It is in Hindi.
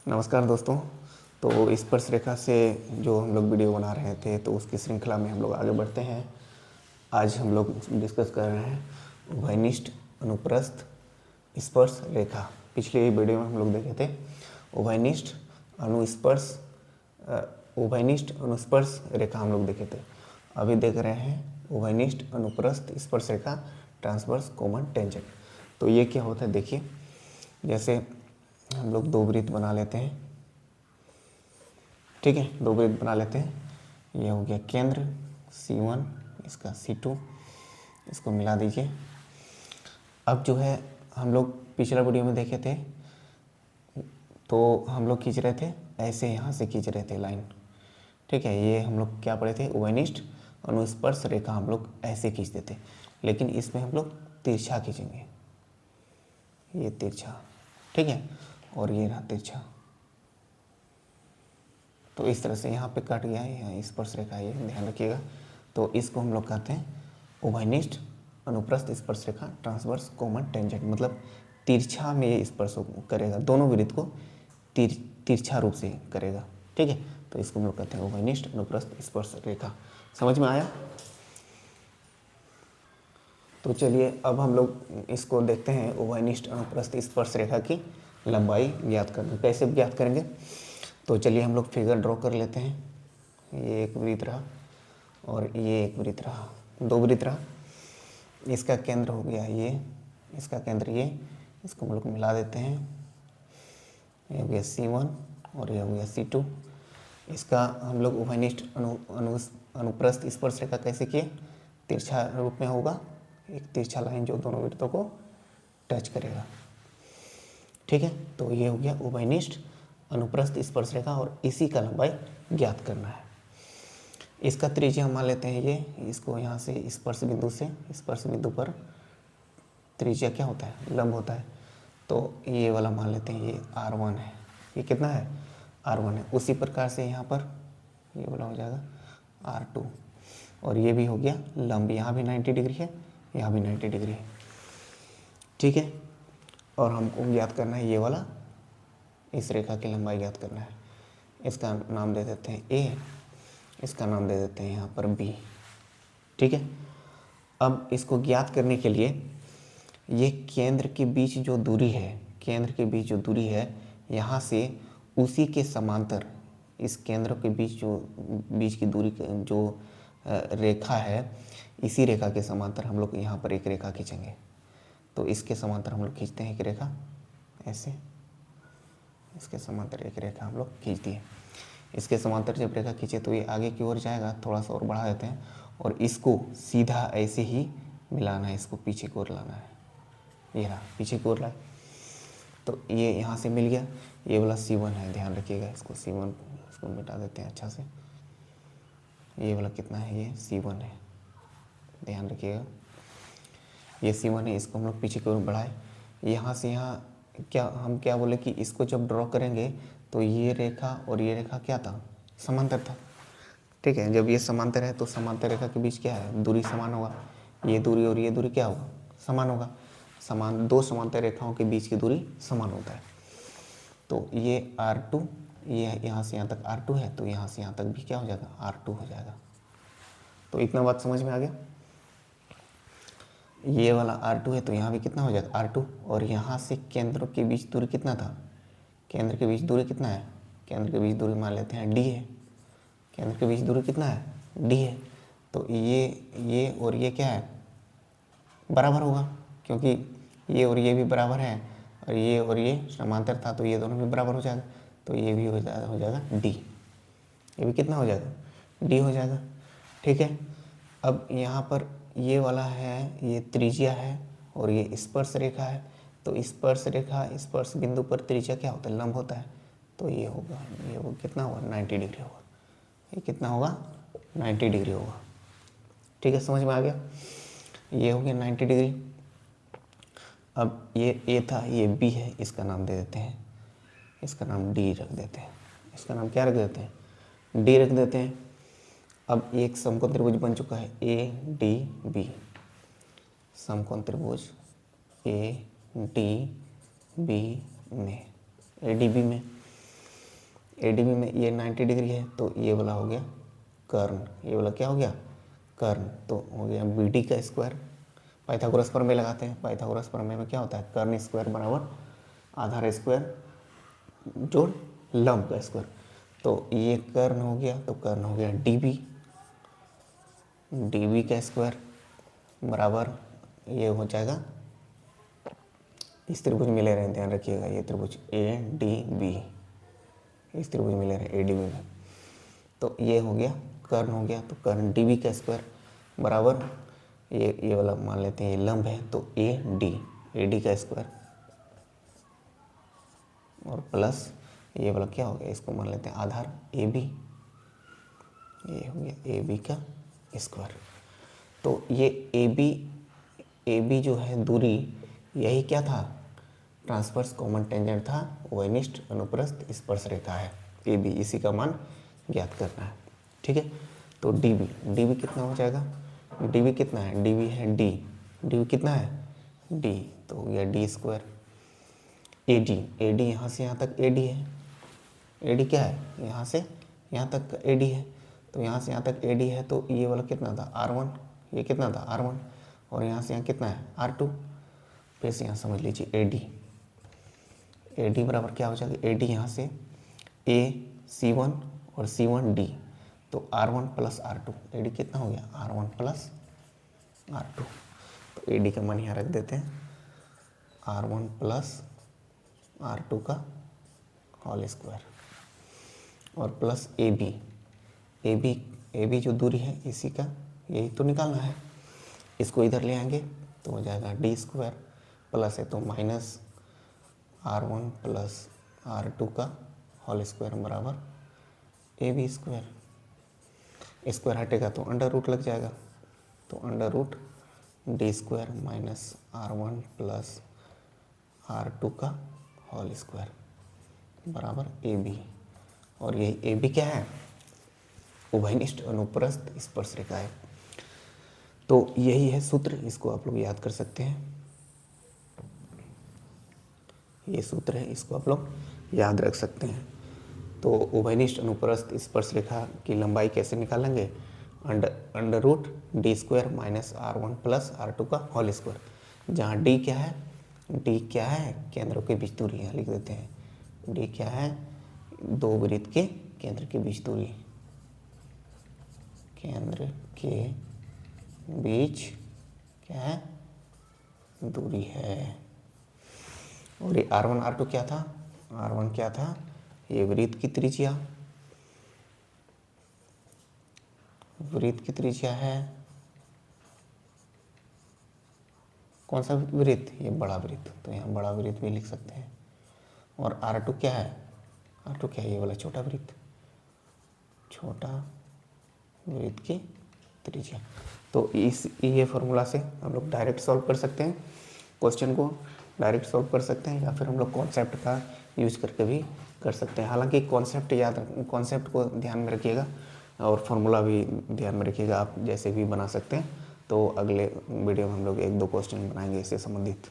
नमस्कार दोस्तों। तो स्पर्श रेखा से जो हम लोग वीडियो बना रहे थे तो उसकी श्रृंखला में हम लोग आगे बढ़ते हैं। आज हम लोग डिस्कस कर रहे हैं उभयनिष्ठ अनुप्रस्थ स्पर्श रेखा। पिछले वीडियो में हम लोग देखे थे उभयनिष्ठ अनुस्पर्श उभयनिष्ठ अनुस्पर्श रेखा हम लोग देखे थे। अभी देख रहे हैं उभयनिष्ठ अनुप्रस्थ स्पर्श रेखा, ट्रांसवर्स कॉमन टेंजेंट। तो ये क्या होता है देखिए, जैसे हम लोग दो वृत्त बना लेते हैं, ठीक है, दो वृत्त बना लेते हैं। ये हो गया केंद्र C1, इसका C2, इसको मिला दीजिए। अब जो है हम लोग पिछला वीडियो में देखे थे तो हम लोग खींच रहे थे ऐसे, यहाँ से खींच रहे थे लाइन, ठीक है। ये हम लोग क्या पढ़े थे, उभयनिष्ठ अनुस्पर्श रेखा हम लोग ऐसे खींचते थे, लेकिन इसमें हम लोग तिरछा खींचेंगे, ये तिरछा, ठीक है, और ये रहा तिरछा। तो इस तरह से यहाँ पे कट गया है, यहाँ स्पर्श रेखा, ये ध्यान रखिएगा। तो इसको हम लोग कहते हैं उभयनिष्ठ अनुप्रस्थ स्पर्श रेखा, ट्रांसवर्स कॉमन टेंजेंट। मतलब तिरछा में ये स्पर्श करेगा, दोनों वृत्त को तिरछा रूप से करेगा, ठीक है। तो इसको हम लोग कहते हैं उभयनिष्ठ अनुप्रस्थ स्पर्श रेखा। समझ में आया? तो चलिए अब हम लोग इसको देखते हैं उभयनिष्ठ अनुप्रस्थ स्पर्श रेखा की लंबाई ज्ञात करना। कैसे ज्ञात करेंगे? तो चलिए हम लोग फिगर ड्रॉ कर लेते हैं। ये एक वृत्त रहा और ये एक वृत्त रहा, दो वृत्त रहा। इसका केंद्र हो गया ये, इसका केंद्र ये, इसको हम लोग मिला देते हैं। ये हो गया C1 और ये हो गया C2। इसका हम लोग उभयनिष्ठ अनुप्रस्थ स्पर्श रेखा कैसे किए? तिरछा रूप में होगा, एक तिरछा लाइन जो दोनों वृत्तों को टच करेगा, ठीक है। तो ये हो गया उभयनिष्ठ अनुप्रस्थ स्पर्श रेखा और इसी का लंबाई ज्ञात करना है। इसका त्रिज्या हम मान लेते हैं ये, इसको यहाँ से स्पर्श बिंदु पर त्रिज्या क्या होता है, लंब होता है। तो ये वाला मान लेते हैं, ये R1 है। ये कितना है? R1 है। उसी प्रकार से यहाँ पर ये वाला हो जाएगा R2 और ये भी हो गया लंब, यहाँ भी 90 डिग्री है, यहाँ भी 90 डिग्री है, ठीक है। और हमको ज्ञात करना है ये वाला, इस रेखा की लंबाई ज्ञात करना है। इसका नाम दे देते हैं A, इसका नाम दे देते हैं यहाँ पर B, ठीक है। अब इसको ज्ञात करने के लिए ये केंद्र के बीच जो दूरी है, केंद्र के बीच जो दूरी है, यहाँ से उसी के समांतर, इस केंद्र के बीच जो बीच की दूरी जो रेखा है, इसी रेखा के समांतर हम लोग यहाँ पर एक रेखा खींचेंगे। तो इसके समांतर हम लोग खींचते हैं एक रेखा ऐसे, इसके समांतर एक रेखा हम लोग खींच दिए। इसके समांतर जब रेखा खींचे तो ये आगे की ओर जाएगा, थोड़ा सा और बढ़ा देते हैं और इसको सीधा ऐसे ही मिलाना है, इसको पीछे की ओर लाना है। ये रहा, पीछे की ओर लाए तो ये यहाँ से मिल गया। ये वाला C1 है, ध्यान रखिएगा, इसको C1 इसको मिटा देते हैं अच्छा से। ये वाला कितना है? ये C1 है, ध्यान रखिएगा, ये C1 है। इसको हम लोग पीछे की ओर बढ़ाए, यहाँ से यहाँ हम क्या बोले कि इसको जब ड्रॉ करेंगे तो ये रेखा और ये रेखा क्या था? समांतर था, ठीक है। जब ये समांतर है तो समांतर रेखा के बीच क्या है? दूरी समान होगा। ये दूरी और ये दूरी क्या होगा? समान होगा। दो समांतर रेखाओं के बीच की दूरी समान होता है। तो ये R2, ये यहाँ से यहाँ तक R2 है, तो यहाँ से यहाँ तक भी क्या हो जाएगा? R2 हो जाएगा। तो इतना बात समझ में आ गया। ये वाला R2 है तो यहाँ भी कितना हो जाएगा? R2। और यहाँ से केंद्र के बीच दूरी कितना था? केंद्र के बीच दूरी कितना है? केंद्र के बीच दूरी मान लेते हैं D है। केंद्र के बीच दूरी कितना है? D है। तो ये और ये क्या है? बराबर होगा, क्योंकि ये और ये भी बराबर है और ये समांतर था, तो ये दोनों भी बराबर हो जाएगा। तो ये भी हो जाएगा D। ये भी कितना हो जाएगा? D हो जाएगा, ठीक है। अब यहाँ पर ये वाला है, ये त्रिज्या है और ये स्पर्श रेखा है। तो स्पर्श रेखा, स्पर्श बिंदु पर त्रिज्या क्या होता है? लंब होता है। तो ये होगा, ये वो कितना होगा? 90 डिग्री होगा। ये कितना होगा? 90 डिग्री होगा, ठीक है। समझ में आ गया? ये हो गया 90 डिग्री। अब ये A था, ये B है, इसका नाम दे देते हैं, इसका नाम D रख देते हैं। इसका नाम क्या रख देते हैं? D रख देते हैं। अब एक समकोण त्रिभुज बन चुका है ADB, समकोण त्रिभुज ADB में, ADB में ADB में ये 90 डिग्री है, तो ये वाला हो गया कर्ण, ये वाला क्या हो गया कर्ण, तो हो गया BD का स्क्वायर। पाइथागोरस प्रमेय लगाते हैं, पाइथागोरस प्रमेय में क्या होता है, कर्ण स्क्वायर बराबर आधार स्क्वायर जोड़ लंब का स्क्वायर। तो ये कर्ण हो गया, तो कर्ण हो गया DB का स्क्वायर बराबर ये हो जाएगा, इस त्रिभुज मिले रहे, ध्यान रखिएगा, ये त्रिभुज ADB, इस त्रिभुज मिले रहे ADB में, तो ये हो गया कर्ण हो गया, तो कर्ण DB का स्क्वायर बराबर ये वाला मान लेते हैं ये लंब है, तो AD का स्क्वायर और प्लस ये वाला क्या हो गया, इसको मान लेते हैं आधार AB, ये हो गया AB का स्क्वायर। तो ये AB जो है दूरी, यही क्या था, ट्रांसवर्स कॉमन टेंजेंट था, वैनिष्ठ अनुप्रस्थ स्पर्श रेखा है AB, इसी का मान ज्ञात करना है। ठीक है, तो DB कितना हो जाएगा, DB कितना है, DB है D कितना है D, तो हो गया D स्क्वायर। AD यहाँ से यहाँ तक AD है, AD क्या है, यहाँ से यहाँ तक का AD है, तो यहाँ से यहाँ तक AD है, तो ये वाला कितना था R1, ये कितना था R1, और यहाँ से यहाँ कितना है R2। फिर से यहाँ समझ लीजिए AD बराबर क्या हो जाएगा, AD यहाँ से C1 और C1D, तो R1 प्लस R2, AD कितना हो गया R1 प्लस R2, तो AD का मान यहाँ रख देते हैं R1 प्लस R2 का होल स्क्वायर और प्लस AB जो दूरी है इसी का यही तो निकालना है, इसको इधर ले आएंगे तो हो जाएगा D स्क्वायर, प्लस है तो माइनस R1 प्लस R2 का होल स्क्वायर बराबर AB स्क्वायर। स्क्वायर हटेगा तो अंडर रूट लग जाएगा, तो under root D square minus R1 plus R2 का होल स्क्वायर बराबर AB, और यही AB क्या है, उभयनिष्ठ अनुप्रस्थ स्पर्श रेखा है। तो यही है सूत्र, इसको आप लोग याद कर सकते हैं, ये सूत्र है, इसको आप लोग याद रख सकते हैं। तो उभयनिष्ठ अनुप्रस्थ स्पर्श रेखा की लंबाई कैसे निकालेंगे, under root D square minus R1 plus R2 का होल स्क्वायर, जहाँ D क्या है केंद्रों के बीच दूरी, यहाँ लिख देते हैं D क्या है, दो वृत्त के केंद्र के बीच दूरी, केंद्र के बीच क्या है दूरी है। और ये R1 R2 क्या था, R1 क्या था, ये वृत्त की त्रिज्या, वृत्त की त्रिज्या है, कौन सा वृत्त, ये बड़ा वृत्त, तो यहाँ बड़ा वृत्त भी लिख सकते हैं। और R2 क्या है, R2 क्या है, ये वाला छोटा वृत्त, छोटा वृत्त की त्रिज्या। तो ये फॉर्मूला से हम लोग डायरेक्ट सॉल्व कर सकते हैं, क्वेश्चन को डायरेक्ट सॉल्व कर सकते हैं, या फिर हम लोग कॉन्सेप्ट का यूज करके भी कर सकते हैं। हालांकि कॉन्सेप्ट को ध्यान में रखिएगा और फार्मूला भी ध्यान में रखिएगा, आप जैसे भी बना सकते हैं। तो अगले वीडियो में हम लोग 1-2 क्वेश्चन बनाएंगे इससे संबंधित।